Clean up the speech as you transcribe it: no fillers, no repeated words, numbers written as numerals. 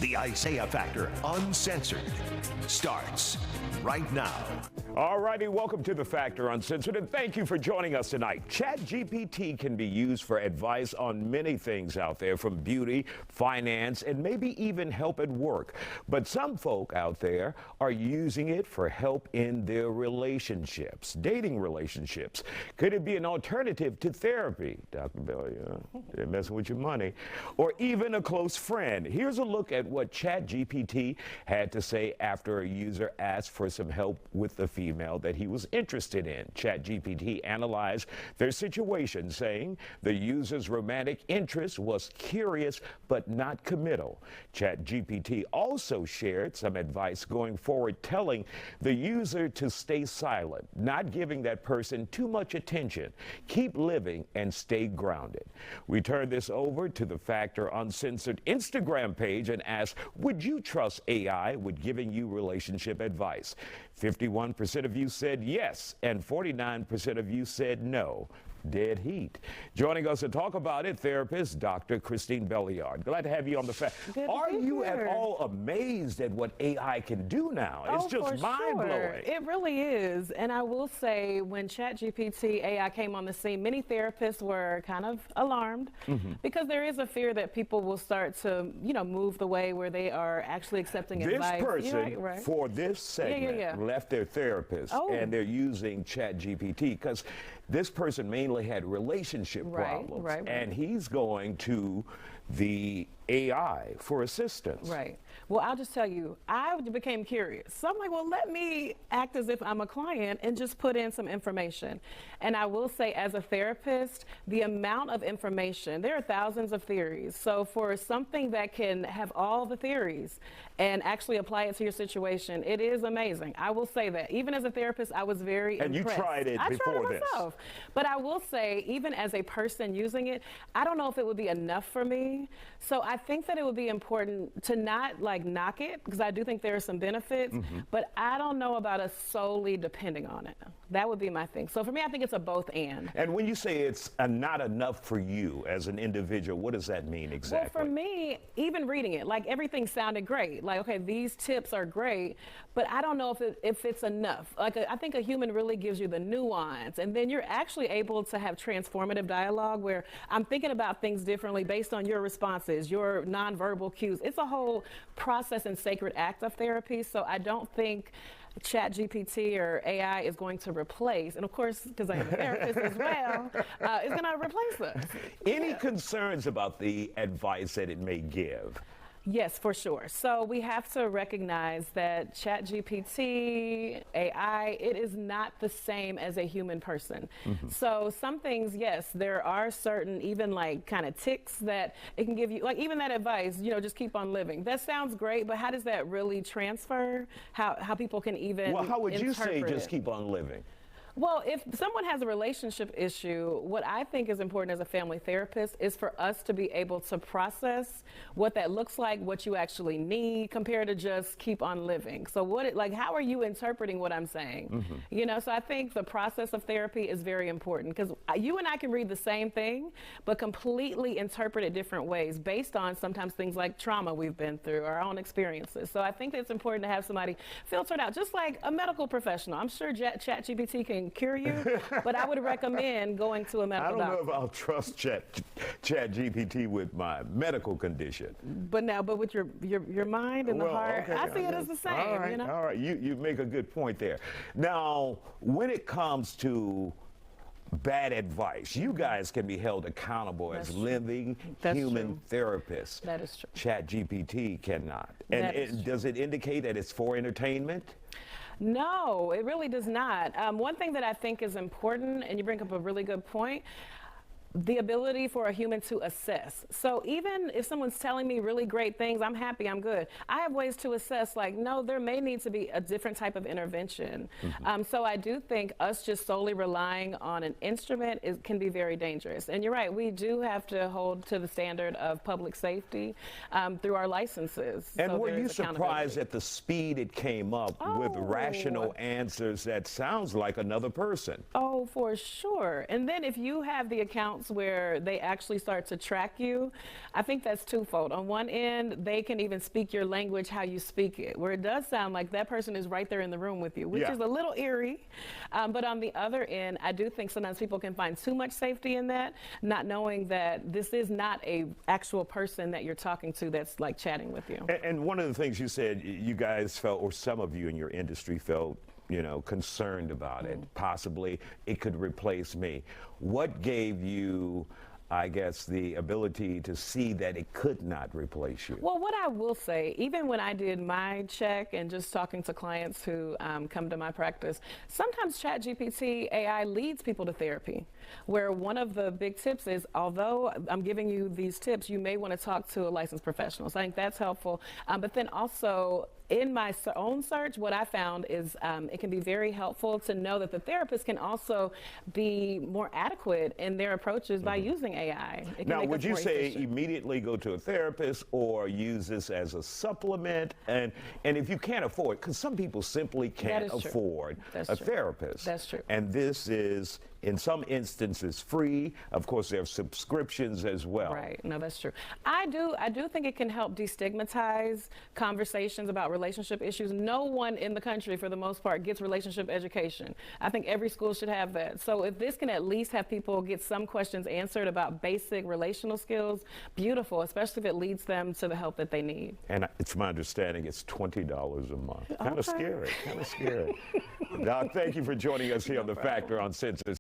The Isaiah Factor Uncensored starts right now. All righty, welcome to The Factor Uncensored, and thank you for joining us tonight. Chat GPT can be used for advice on many things out there, from beauty, finance, and maybe even help at work. But some folk out there are using it for help in their relationships, dating relationships. Could it be an alternative to therapy? Dr. Bell, they're messing with your money. Or even a close friend. Here's a look at what Chat GPT had to say after a user asked for some help with the female that he was interested in. Chat GPT analyzed their situation, saying the user's romantic interest was curious but not committal. Chat GPT also shared some advice going forward, telling the user to stay silent, not giving that person too much attention, keep living, and stay grounded. We turn this over to the Factor Uncensored Instagram page and ask, would you trust AI with giving you relationship advice? 51% of you said yes, and 49% of you said no. Dead heat. Joining us to talk about it, therapist Dr. Christine Belliard. Glad to have you on the Are you at all amazed at what AI can do now? It's just mind-blowing. Sure. It really is. And I will say, when ChatGPT AI came on the scene, many therapists were kind of alarmed because there is a fear that people will start to, move the way where they are actually accepting advice. This person, for this segment, left their therapist and they're using ChatGPT because this person mainly had relationship problems, and he's going to the AI for assistance. Right. Well, I'll just tell you, I became curious. So I'm like, well, let me act as if I'm a client and just put in some information. And I will say, as a therapist, the amount of information, there are thousands of theories. So for something that can have all the theories and actually apply it to your situation, it is amazing. I will say that. Even as a therapist, I was very impressed. And you tried it before this. Myself. But I will say, even as a person using it, I don't know if it would be enough for me. So I think that it would be important to not knock it, because I do think there are some benefits, but I don't know about us solely depending on it. That would be my thing. So for me, I think it's a both and. And when you say it's not enough for you as an individual, what does that mean exactly? Well, for me, even reading it, everything sounded great. Okay, these tips are great, but I don't know if it's enough. I think a human really gives you the nuance, and then you're actually able to have transformative dialogue where I'm thinking about things differently based on your responses, your nonverbal cues. It's a whole process and sacred act of therapy, so I don't think Chat GPT or AI is going to replace, and of course, because I'm a therapist as well, it's going to replace us. Any concerns about the advice that it may give? Yes, for sure. So we have to recognize that ChatGPT, AI, it is not the same as a human person. So some things, yes, there are certain even kind of tics that it can give you, even that advice, just keep on living. That sounds great, but how does that really transfer? How people can even how would you say just it? Keep on living? Well, if someone has a relationship issue, what I think is important as a family therapist is for us to be able to process what that looks like, what you actually need, compared to just keep on living. So how are you interpreting what I'm saying? So I think the process of therapy is very important, because you and I can read the same thing, but completely interpret it different ways based on sometimes things like trauma we've been through, our own experiences. So I think it's important to have somebody filtered out, just like a medical professional. I'm sure ChatGPT can cure you, but I would recommend going to a medical doctor. I don't know if I'll trust ChatGPT with my medical condition. But with your mind and the heart, I see it as the same. All right. You make a good point there. Now, when it comes to bad advice, you guys can be held accountable as living human therapists. That is true. ChatGPT cannot. And does it indicate that it's for entertainment? No, it really does not. One thing that I think is important, and you bring up a really good point, the ability for a human to assess. So even if someone's telling me really great things, I'm happy, I'm good. I have ways to assess, no, there may need to be a different type of intervention. So I do think us just solely relying on an instrument can be very dangerous. And you're right, we do have to hold to the standard of public safety through our licenses. And so were you surprised at the speed it came up with rational answers that sounds like another person? Oh, for sure. And then if you have the accounts platforms where they actually start to track you, I think that's twofold. On one end, they can even speak your language how you speak it, where it does sound like that person is right there in the room with you, which is a little eerie. But on the other end, I do think sometimes people can find too much safety in that, not knowing that this is not a actual person that you're talking to that's like chatting with you. And one of the things you said, you guys felt, or some of you in your industry felt, concerned about it. Possibly it could replace me. What gave you, I guess, the ability to see that it could not replace you? Well, what I will say, even when I did my check and just talking to clients who come to my practice, sometimes Chat GPT AI leads people to therapy, where one of the big tips is, although I'm giving you these tips, you may want to talk to a licensed professional. So I think that's helpful. But then also, in my own search, what I found is it can be very helpful to know that the therapist can also be more adequate in their approaches by using AI. Now, would you say immediately go to a therapist or use this as a supplement? And if you can't afford, because some people simply can't afford a therapist. That's true. And this is, in some instances, free. Of course, there are subscriptions as well. Right. No, that's true. I do think it can help destigmatize conversations about relationship issues. No one in the country, for the most part, gets relationship education. I think every school should have that. So if this can at least have people get some questions answered about basic relational skills, beautiful, especially if it leads them to the help that they need. And it's my understanding it's $20 a month. Kind of scary. Kind of scary. Doc, thank you for joining us here on The Factor Uncensored.